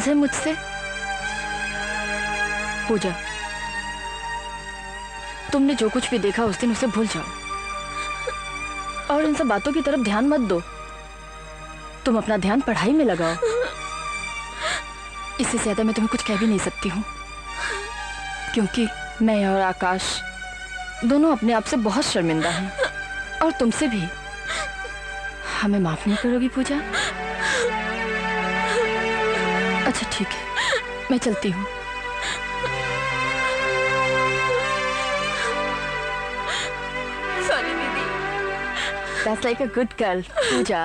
नाराज है मुझसे? पूजा, तुमने जो कुछ भी देखा उस दिन उसे भूल जाओ और इन सब बातों की तरफ ध्यान मत दो। तुम अपना ध्यान पढ़ाई में लगाओ। इससे ज्यादा मैं तुम्हें कुछ कह भी नहीं सकती हूँ, क्योंकि मैं और आकाश दोनों अपने आप से बहुत शर्मिंदा हैं और तुमसे भी। हमें माफ नहीं करोगी पूजा? अच्छा ठीक है, मैं चलती हूँ। सॉरी दीदी। That's like a good girl, पूजा।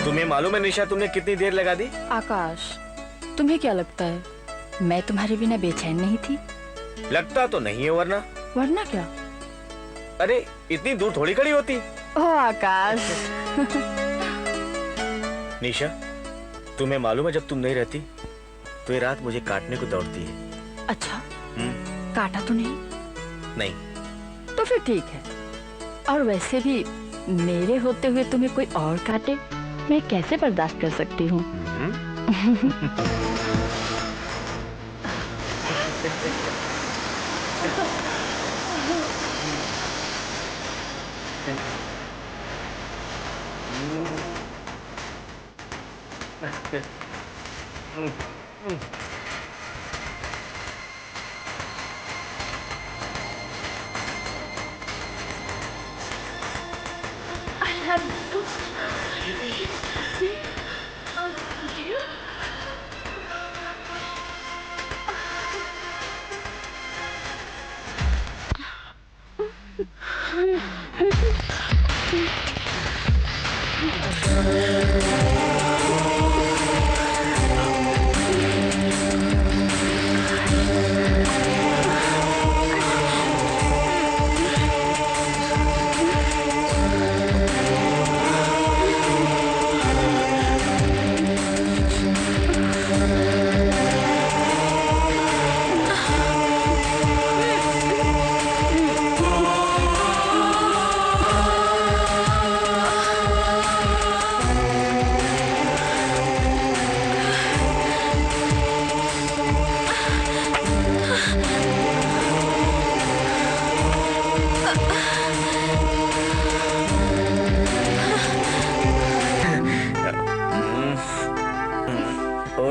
तुम्हें मालूम है निशा, तुमने कितनी देर लगा दी? आकाश, तुम्हें क्या लगता है मैं तुम्हारे बिना बेचैन नहीं थी? लगता तो नहीं है, वरना? वरना क्या? अरे इतनी दूर थोड़ी खड़ी होती। ओह आकाश। निशा, तुम्हें मालूम है जब तुम नहीं रहती तो ये रात मुझे काटने को दौड़ती है। अच्छा, काटा तो नहीं? नहीं। तो फिर ठीक है। और वैसे भी मेरे होते हुए तुम्हें कोई और काटे, मैं कैसे बर्दाश्त कर सकती हूँ?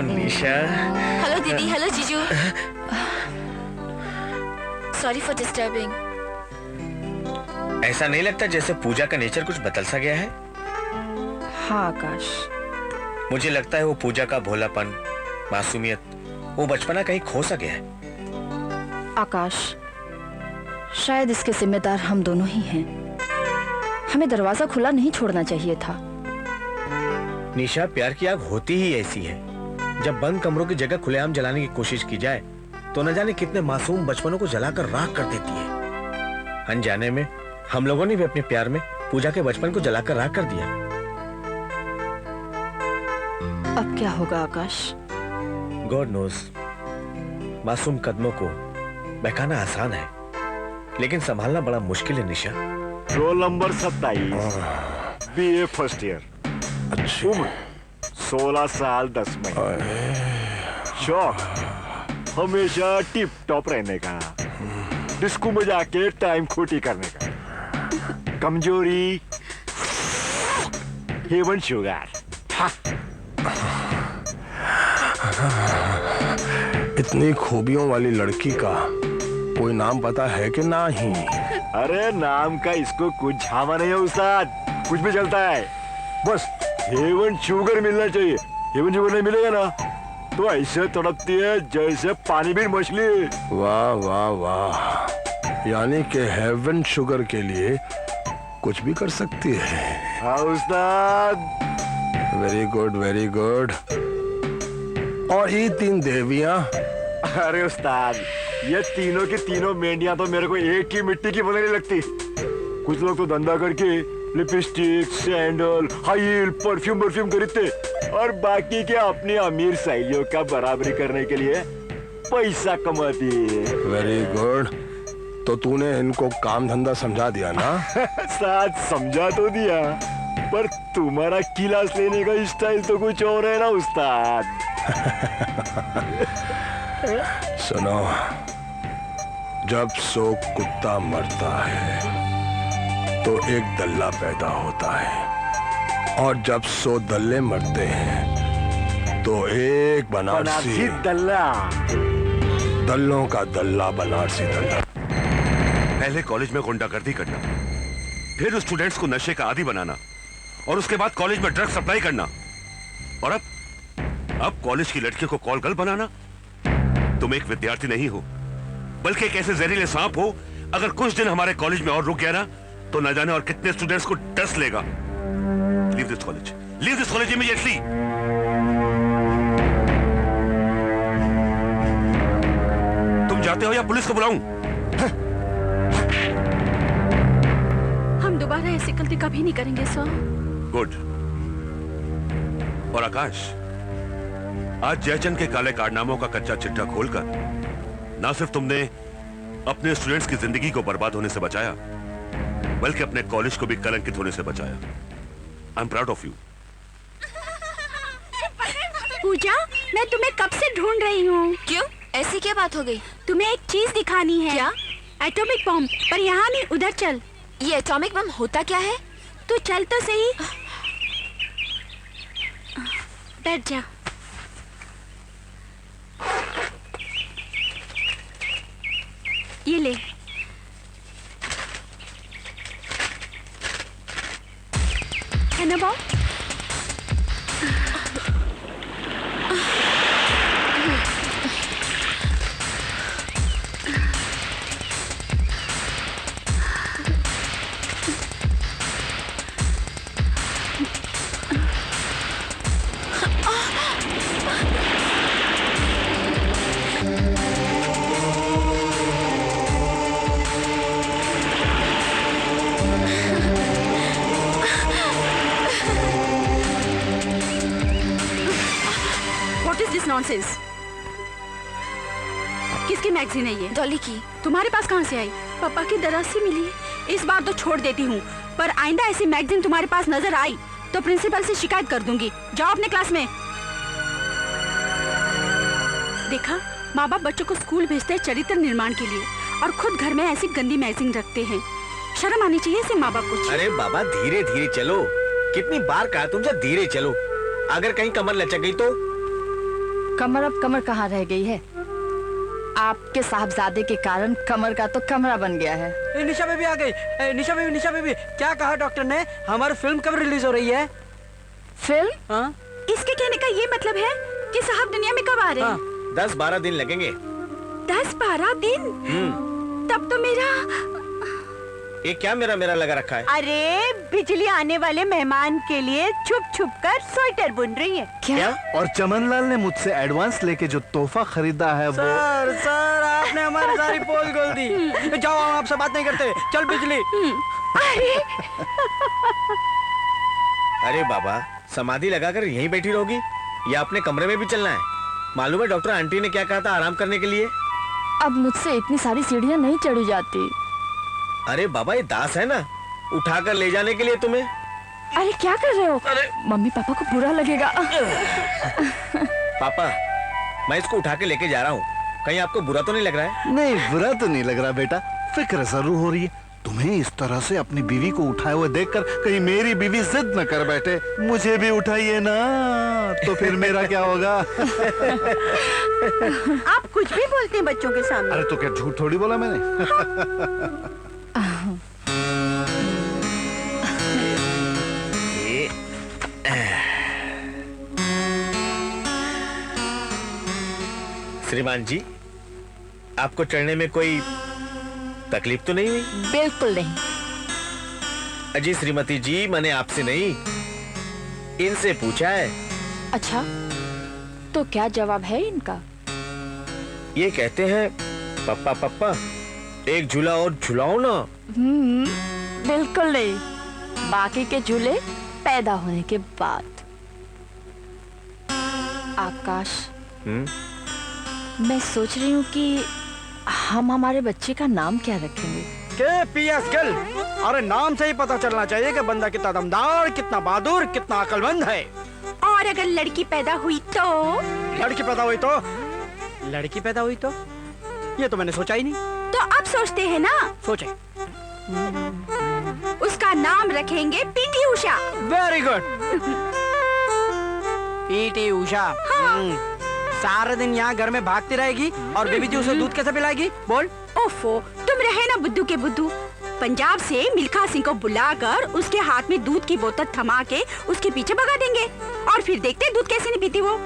निशा। हेलो दीदी। हेलो जीजू। Sorry for disturbing. ऐसा नहीं लगता जैसे पूजा का नेचर कुछ बदल सा गया है? हाँ आकाश, मुझे लगता है वो पूजा का भोलापन, मासूमियत, वो बचपना कहीं खो सा गया है। आकाश, शायद इसके जिम्मेदार हम दोनों ही हैं। हमें दरवाजा खुला नहीं छोड़ना चाहिए था। निशा, प्यार की आग होती ही ऐसी है। जब बंद कमरों की जगह खुलेआम जलाने की कोशिश की जाए तो न जाने कितने मासूम बचपनों को जलाकर राख कर देती है। अनजाने में हम लोगों ने भी अपने प्यार में पूजा के बचपन को जलाकर राख कर दिया। अब क्या होगा आकाश? God knows. मासूम कदमों को बहकाना आसान है, लेकिन संभालना बड़ा मुश्किल है Nisha. Roll number 27, BA first year. उम्र 16 साल 10 महीने। शौक हमेशा टिप टॉप रहने का, डिस्को में जाके टाइम खोटी करने का। कमजोरी हेवन शुगर। इतनी खूबियों वाली लड़की का कोई नाम पता है कि नहीं? अरे नाम का इसको कुछ झामा नहीं है उस्ताद, कुछ भी चलता है, बस हेवन शुगर मिलना चाहिए। हेवन शुगर नहीं मिलेगा ना तो ऐसे तड़पती है जैसे पानी भी मछली। वाह वाह वाह, यानी कि हेवन शुगर के लिए कुछ भी कर सकती है। हाँ उस्ताद। Very good very good. और ये 3 देवियां? अरे उस्ताद, ये तीनों की तीनों मेंढियां तो मेरे को एक ही मिट्टी की बनने लगती। कुछ लोग तो धंधा करके lipstick, sandal, high heel, perfume खरीदते और बाकी के अपनी अमीर सहेलियों का बराबरी करने के लिए पैसा कमाती है। Very good. तो तूने इनको काम धंधा समझा दिया ना? साथ समझा तो दिया, पर तुम्हारा क्लास लेने का स्टाइल तो कुछ और है ना उस्ताद। सुनो, जब सो कुत्ता मरता है तो एक दल्ला पैदा होता है, और जब सो दल्ले मरते हैं तो एक बनारसी दल्ला। दल्लों का दल्ला बनारसी दल्ला। पहले कॉलेज में गुंडागर्दी करना, फिर स्टूडेंट्स को नशे का आदी बनाना, और उसके बाद कॉलेज में ड्रग सप्लाई करना, और अब कॉलेज की लड़कियों को कॉल गर्ल बनाना। तुम एक विद्यार्थी नहीं हो, बल्कि एक ऐसे जहरीले सांप हो। अगर कुछ दिन हमारे कॉलेज में और रुक गया ना, तो न जाने और कितने स्टूडेंट्स को डस लेगा। Leave this college immediately. तुम जाते हो या पुलिस को बुलाऊं? हम दोबारा ऐसी गलती कभी नहीं करेंगे सर। गुड। और आकाश, आज जयचंद के काले कारनामों का कच्चा चिट्ठा खोलकर ना सिर्फ तुमने अपने स्टूडेंट्स की जिंदगी को बर्बाद होने से बचाया, बल्कि अपने कॉलेज को भी कलंकित होने से बचाया। I am proud of you. Pooja, मैं तुम्हें कब से ढूंढ रही हूँ। क्यों, ऐसी क्या बात हो गई? तुम्हें एक चीज दिखानी है। क्या? Atomic bomb. पर यहाँ नहीं, उधर चल। ये एटॉमिक बम होता क्या है? तू चल तो सही। बैठ जा। ये ले। है ना बॉब? नॉनसेंस। किसकी मैगजीन है ये? डॉली की। तुम्हारे पास कहाँ से आई? पापा की दराज से मिली। इस बार तो छोड़ देती हूँ, पर आइंदा ऐसी मैगजीन तुम्हारे पास नजर आई तो प्रिंसिपल से शिकायत कर दूंगी। जाओ अपने क्लास में। देखा, माँ बाप बच्चों को स्कूल भेजते हैं चरित्र निर्माण के लिए, और खुद घर में ऐसी गंदी मैगजीन रखते हैं। शर्म आनी चाहिए इसे माँ बाप को। अरे बाबा, धीरे धीरे चलो। कितनी बार कहा तुमसे धीरे चलो। अगर कहीं कमर लचक गई तो? कमर अब कमर कहाँ रह गई है? आपके साहबजादे के कारण कमर का तो कमरा बन गया है। निशा बेबी आ गई। निशा बेबी, क्या कहा डॉक्टर ने? हमारी फिल्म कब रिलीज हो रही है? फिल्म? हाँ? इसके कहने का ये मतलब है कि साहब दुनिया में कब आ रहे हैं? 10-12 दिन लगेंगे। 10-12 दिन? तब तो मेरा ये क्या मेरा लगा रखा है? अरे बिजली आने वाले मेहमान के लिए छुप कर स्वेटर बुन रही है। क्या? और चमनलाल ने मुझसे एडवांस लेके जो तोहफा खरीदा है वो। सर आपने हमारी सारी पोल खोल दी। जाओ, हम आपसे बात नहीं करते। चल बिजली। अरे बाबा, समाधि लगाकर यहीं बैठी रहोगी या अपने कमरे में भी चलना है? मालूम है डॉक्टर आंटी ने क्या कहा था आराम करने के लिए? अब मुझसे इतनी सारी सीढ़ियाँ नहीं चढ़ी जाती। अरे बाबा, ये दास है ना, उठाकर ले जाने के लिए तुम्हें। अरे क्या कर रहे हो? अरे मम्मी पापा को बुरा लगेगा। पापा, मैं इसको उठा के लेके जा रहा हूँ। कहीं आपको बुरा तो नहीं लग रहा है? नहीं, बुरा तो नहीं लग रहा बेटा। फिक्र जरूर हो रही है। तुम्हें इस तरह से अपनी बीवी को उठाए हुए देखकर कहीं मेरी बीवी जिद न कर बैठे, मुझे भी उठाइए ना, तो फिर मेरा क्या होगा? आप कुछ भी बोलते हैं बच्चों के सामने। अरे तो क्या झूठ थोड़ी बोला मैंने? श्रीमान जी, आपको चढ़ने में कोई तकलीफ तो नहीं हुई? बिल्कुल नहीं। अजी श्रीमती जी, मैंने आपसे नहीं, इनसे पूछा है। अच्छा, तो क्या जवाब है इनका? ये कहते हैं पप्पा पप्पा एक झूला और झुलाओ ना। बिल्कुल नहीं, बाकी के झूले पैदा होने के बाद। आकाश, मैं सोच रही हूँ कि हम हमारे बच्चे का नाम क्या रखेंगे? के पीएस गिल। अरे नाम से ही पता चलना चाहिए कि बंदा कितना दमदार, कितना बहादुर, कितना अक्लमंद है। और अगर लड़की पैदा हुई तो? लड़की पैदा हुई तो? लड़की पैदा हुई तो? ये तो मैंने सोचा ही नहीं। तो अब सोचते हैं ना। सोचे। उसका नाम रखेंगे PT Usha. Very good. PT Usha. सारा दिन यहाँ घर में भागती रहेगी और बेबी जी उसे दूध कैसे पिलाएगी? बोल। ओफो, तुम रहे ना बुद्धू के बुद्धू। पंजाब से मिल्खा सिंह को बुलाकर उसके हाथ में दूध की बोतल थमा के उसके पीछे भगा देंगे और फिर देखते दूध कैसे नहीं पीती वो।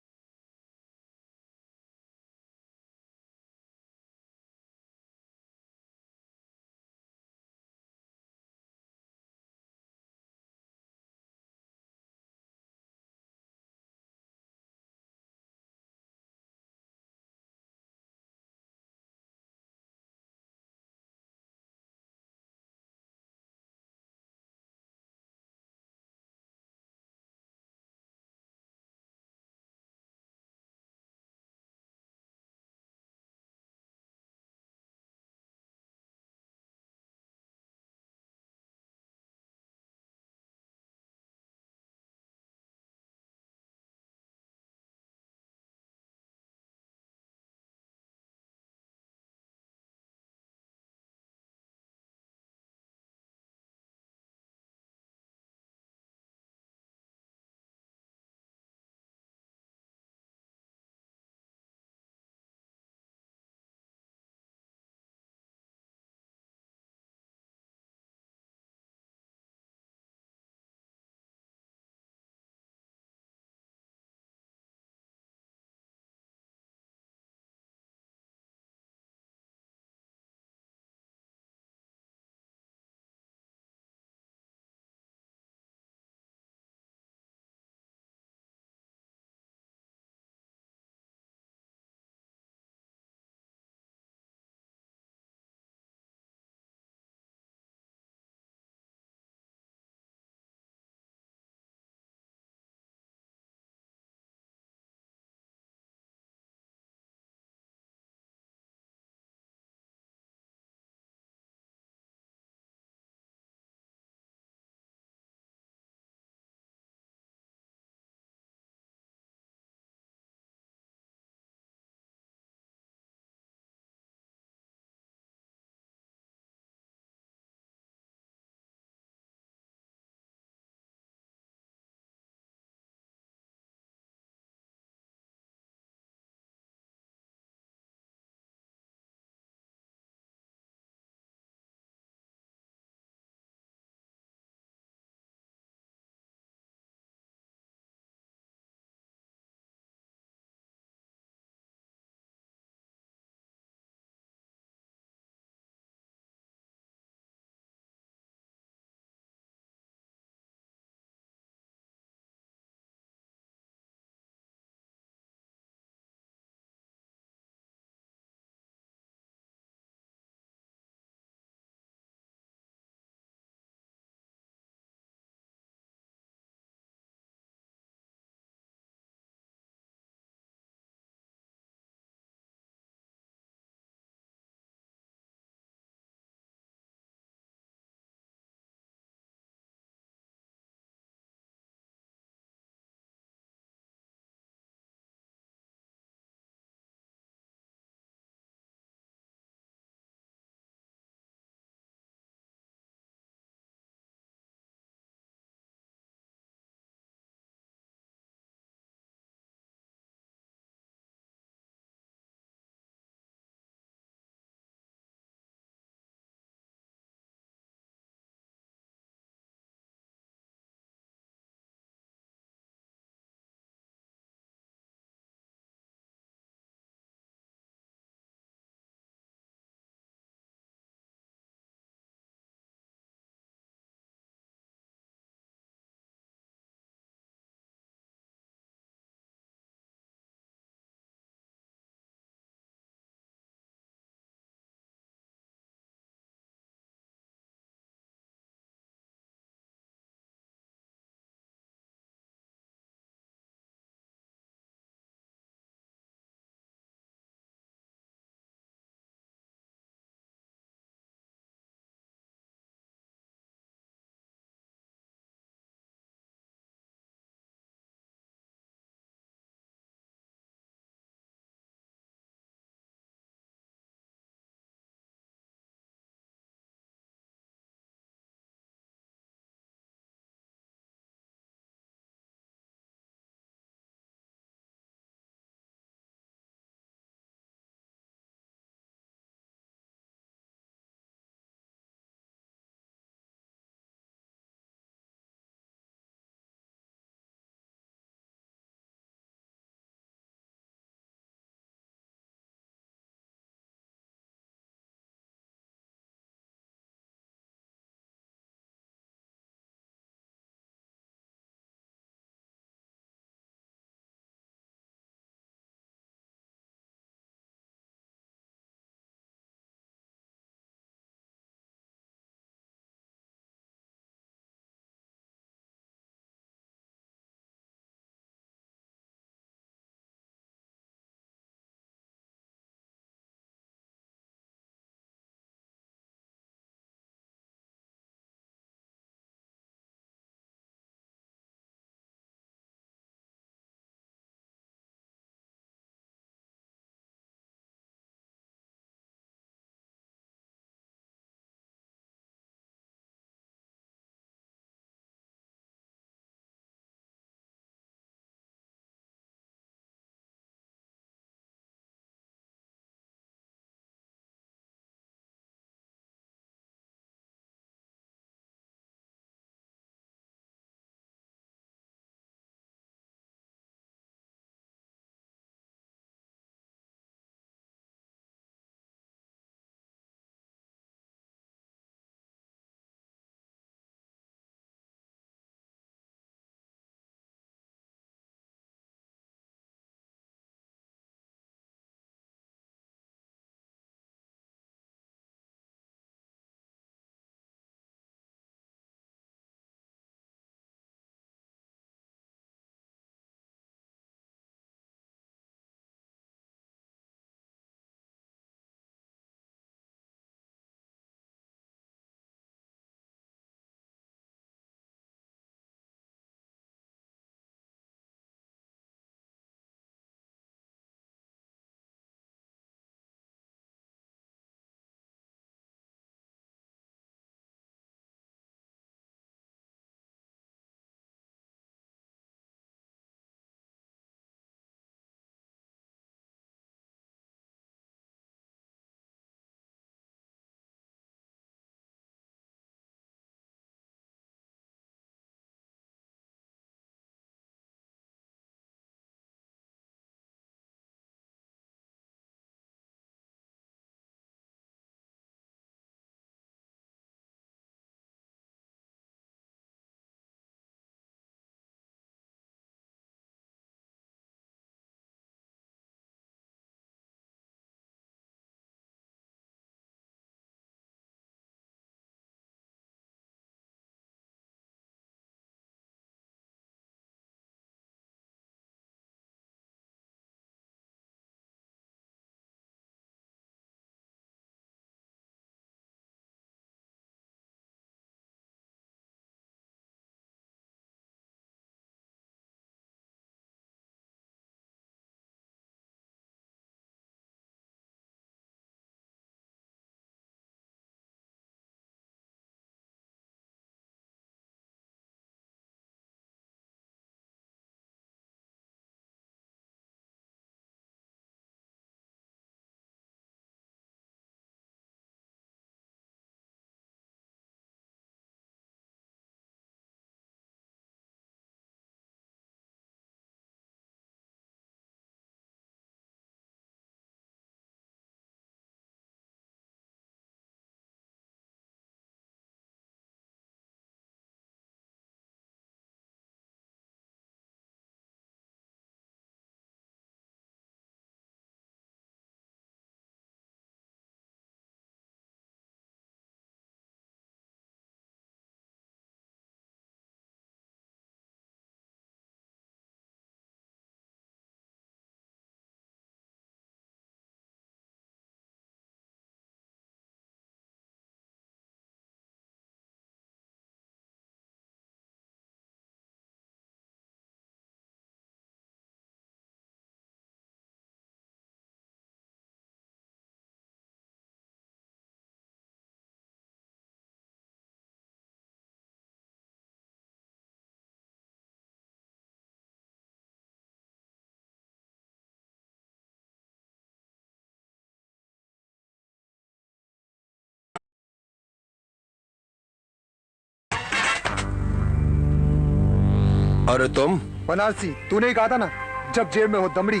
अरे तुम? बनारसी, तूने ही कहा था ना, जब जेब में हो दमड़ी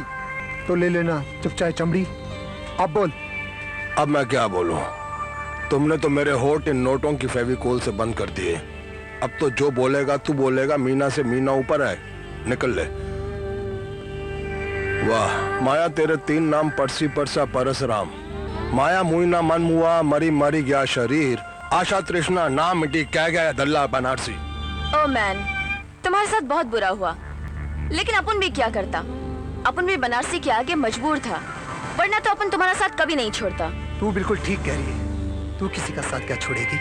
तो ले लेना जब चाहे चमड़ी। अब बोल। अब मैं क्या बोलूं? तुमने तो मेरे होठ इन नोटों की फेविकोल से बंद कर दिए। अब तो जो बोलेगा तू बोलेगा, मीना से मीना ऊपर है, निकल ले। वाह माया, तेरे 3 नाम परसी परसा परसराम। माया मुइना मन मुआ, मरी मरी गया शरीर, आशा तृष्णा नाम मिटी, कह गया दल्ला बनारसी। ओ मैन, तुम्हारे साथ बहुत बुरा हुआ, लेकिन अपन भी क्या करता, अपन भी बनारसी के आगे मजबूर था, वरना तो अपन तुम्हारा साथ कभी नहीं छोड़ता। तू बिल्कुल ठीक कह रही है, तू किसी का साथ क्या छोड़ेगी?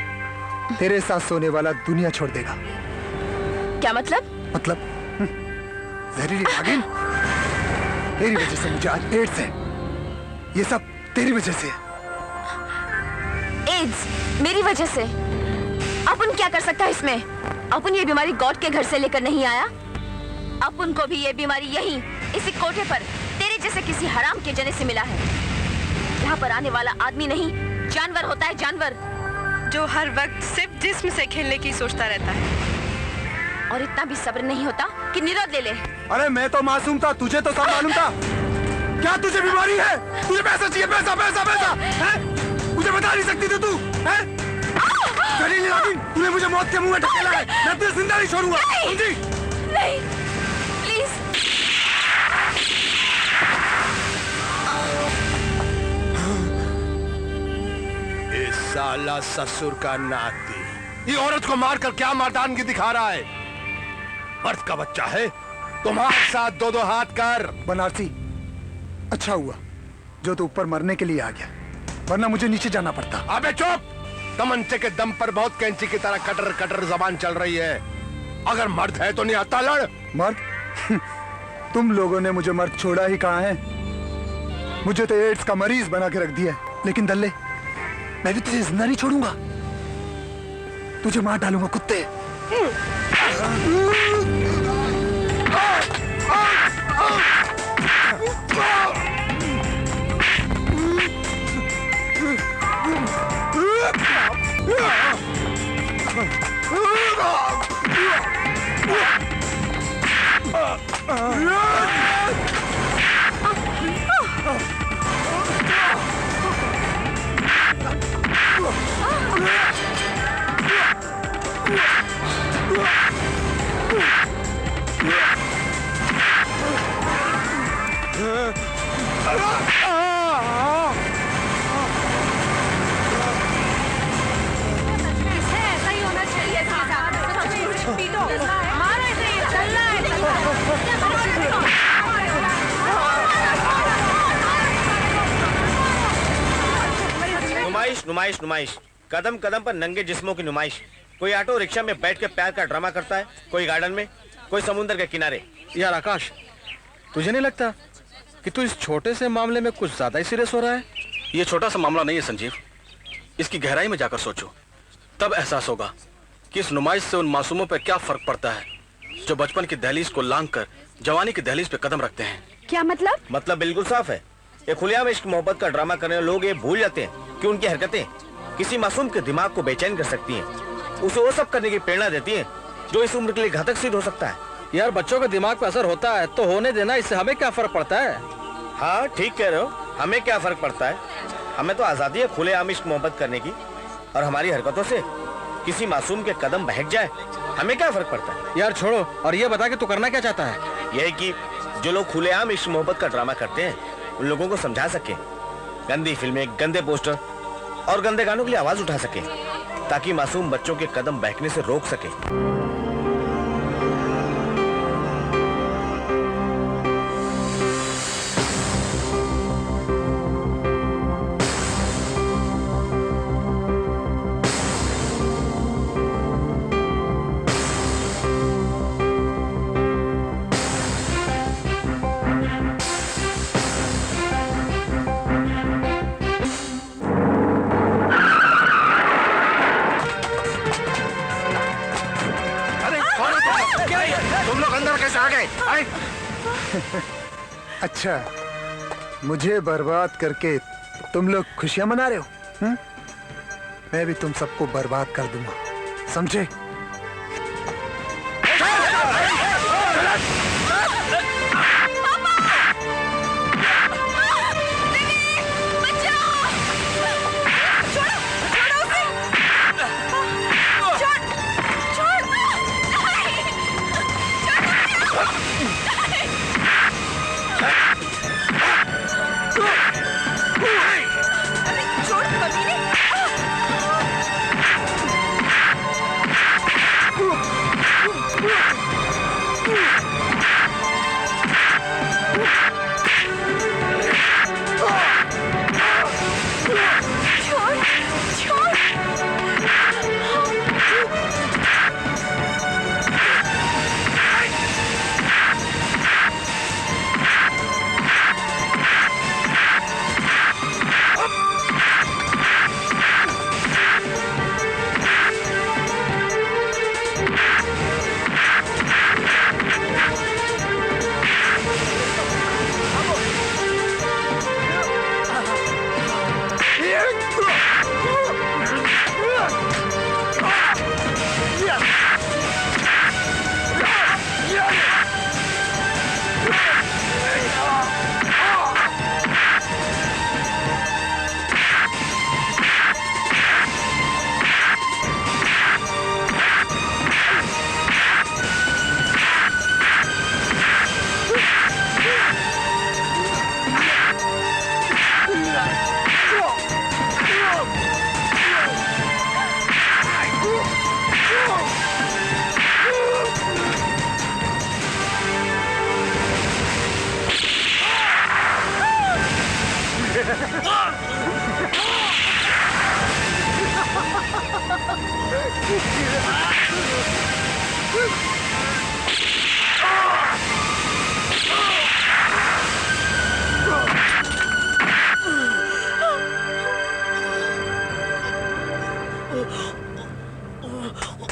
तेरे साथ सोने वाला दुनिया छोड़ देगा। क्या मतलब? मतलब जहरीली नागिन, तेरी वजह से मुझे आज एड्स है। ये सब तेरी वजह से है। एड्स मेरी वजह से? अपन क्या कर सकता है इसमें? अपन ये बीमारी गॉड के घर से लेकर नहीं आया। अपन को भी ये बीमारी यहीं इसी कोठे पर तेरे जैसे किसी हराम के जने से मिला है। यहाँ पर आने वाला आदमी नहीं, जानवर होता है, जानवर, जो हर वक्त सिर्फ जिस्म से खेलने की सोचता रहता है। और इतना भी सब्र नहीं होता कि निरोध ले ले। अरे मैं तो मासूम था, तुझे तो सब मालूम था। क्या तुझे बीमारी है? तुझे पैसा चाहिए, पैसा पैसा पैसा है? मुझे बता नहीं सकती थी तू? है? तूने मुझे मौत के मुंह में ढकेला है, मैं तुझे जिंदा नहीं छोड़ूंगा, समझी? नहीं, प्लीज। इस साला ससुर का नाती, ये औरत को मारकर क्या मर्दानगी दिखा रहा है? मर्द का बच्चा है, तुम्हारे साथ 2-2 हाथ कर। बनारसी, अच्छा हुआ जो तू ऊपर मरने के लिए आ गया, वरना मुझे नीचे जाना पड़ता। अबे चुप! तमंचे के दम पर बहुत कैंची की तरह कटर कटर जबान चल रही है। अगर मर्द है तो नहीं आता लड़। मर्द? तुम लोगों ने मुझे मर्द छोड़ा ही कहाँ है? मुझे तो एड्स का मरीज बना के रख दिया। लेकिन दल्ले, मैं भी तुझे जिंदा नहीं छोड़ूंगा, तुझे मार डालूंगा कुत्ते। ऐसा ही होना चाहिए था। पीटो, मारो इसे, चलना है। नुमाइश नुमाइश नुमाइश, कदम कदम पर नंगे जिस्मों की नुमाइश। कोई ऑटो रिक्शा में बैठ के प्यार का ड्रामा करता है, कोई गार्डन में, कोई समुद्र के किनारे। यार आकाश, तुझे नहीं लगता कि तू इस छोटे से मामले में कुछ ज्यादा ही सीरियस हो रहा है? ये छोटा सा मामला नहीं है संजीव, इसकी गहराई में जाकर सोचो, तब एहसास होगा कि इस नुमाइश से उन मासूमों पर क्या फर्क पड़ता है जो बचपन की दहलीज को लांघ कर जवानी की दहलीज पे कदम रखते हैं। क्या मतलब? मतलब बिल्कुल साफ है। ये खुलेआम इश्क मोहब्बत का ड्रामा करने वाले लोग ये भूल जाते हैं कि उनकी हरकतें किसी मासूम के दिमाग को बेचैन कर सकती हैं, उसे वो सब करने की प्रेरणा देती हैं जो इस उम्र के लिए घातक सिद्ध हो सकता है। यार बच्चों के दिमाग पे असर होता है तो होने देना, इससे हमें क्या फर्क पड़ता है? हाँ ठीक कह रहे हो, हमें क्या फर्क पड़ता है? हमें तो आजादी है खुलेआम इश्क मोहब्बत करने की, और हमारी हरकतों से किसी मासूम के कदम बहक जाए, हमें क्या फर्क पड़ता है? यार छोड़ो और ये बता कि तू करना क्या चाहता है? यही कि जो लोग खुलेआम इश्क मोहब्बत का ड्रामा करते हैं उन लोगों को समझा सके, गंदी फिल्में, गंदे पोस्टर और गंदे गानों के लिए आवाज उठा सके, ताकि मासूम बच्चों के कदम बहकने से रोक सके। अच्छा, मुझे बर्बाद करके तुम लोग खुशियां मना रहे हो? मैं भी तुम सबको बर्बाद कर दूंगा, समझे?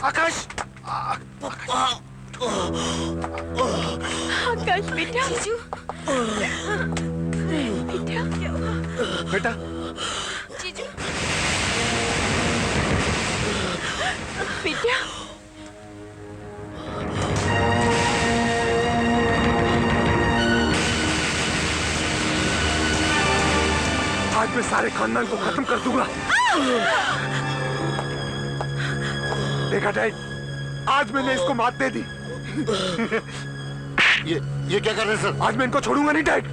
आकाश आकाश बेटा, जीजू बेटा, बेटा जीजू बेटा, आज मैं सारे खानदान को खत्म कर दूंगा। देखा डैड, आज मैंने इसको मात दे दी। ये क्या कर रहे हैं सर? आज मैं इनको छोड़ूंगा नहीं डैड।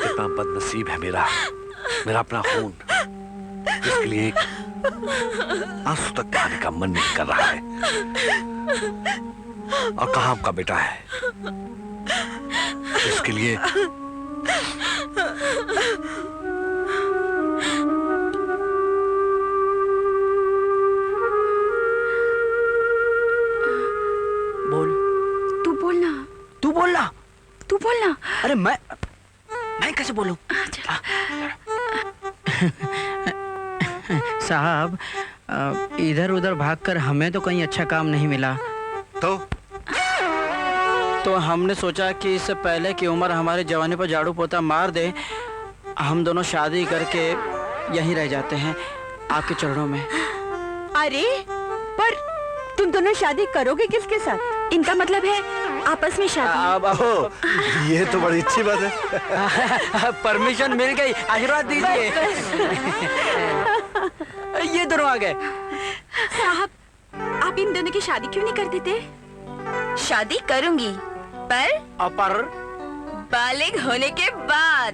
कितना बदनसीब है मेरा अपना खून, इसके लिए एक आंसू तक बहाने का मन नहीं कर रहा है। और कहाँ आपका बेटा है, इसके लिए बोल, तू बोलना, तू बोलना। तू बोलना। अरे मैं कैसे बोलूं? साहब, इधर उधर भागकर हमें तो कहीं अच्छा काम नहीं मिला, तो हमने सोचा कि इससे पहले कि उमर हमारे जवानी पर झाड़ू पोता मार दे, हम दोनों शादी करके यहीं रह जाते हैं आपके चरणों में। अरे पर तुम दोनों शादी करोगे किसके साथ? इनका मतलब है आपस में शादी। अब ये तो बड़ी अच्छी बात है। परमिशन मिल गई, आशीर्वाद दीजिए। ये दोनों आ गए। साहब, आप इन दोनों की शादी क्यों नहीं कर देते? शादी करूंगी, पर पर बालिग होने के बाद।